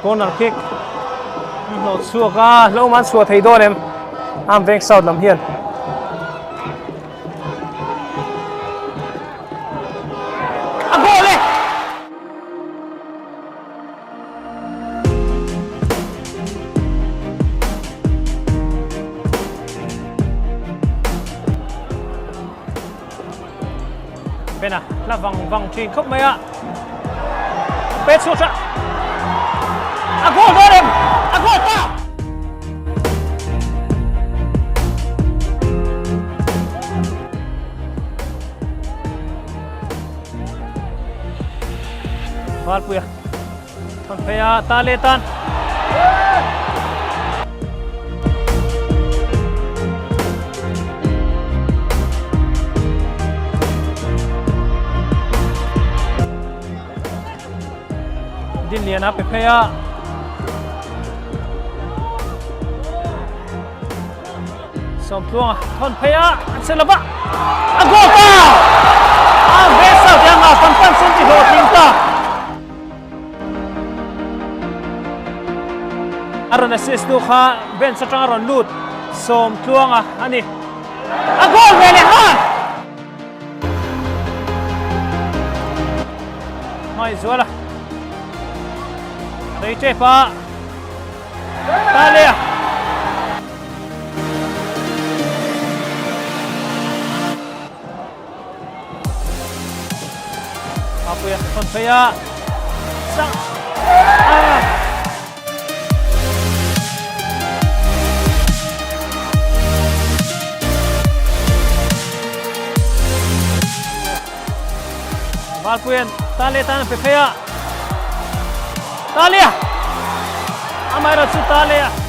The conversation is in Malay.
corner kick lo chuaka lo man chua thei do lem am vek south lam hian a goal le bena la vang chin khop mai a pe chu cha a goal do lem a goal ta bal puya thon pheya ta le tan din lian a pe pheya som tuang thon pheya selaba a goal ta a vesa yang a pan senti ho ting ta aron assist tu kha ben satang aron lut som tuang a ani a goal vele ha mai zola dei chepa talia apa ya kon saya sang Balpuyen tali tan pe pheya talia amai ra chu talia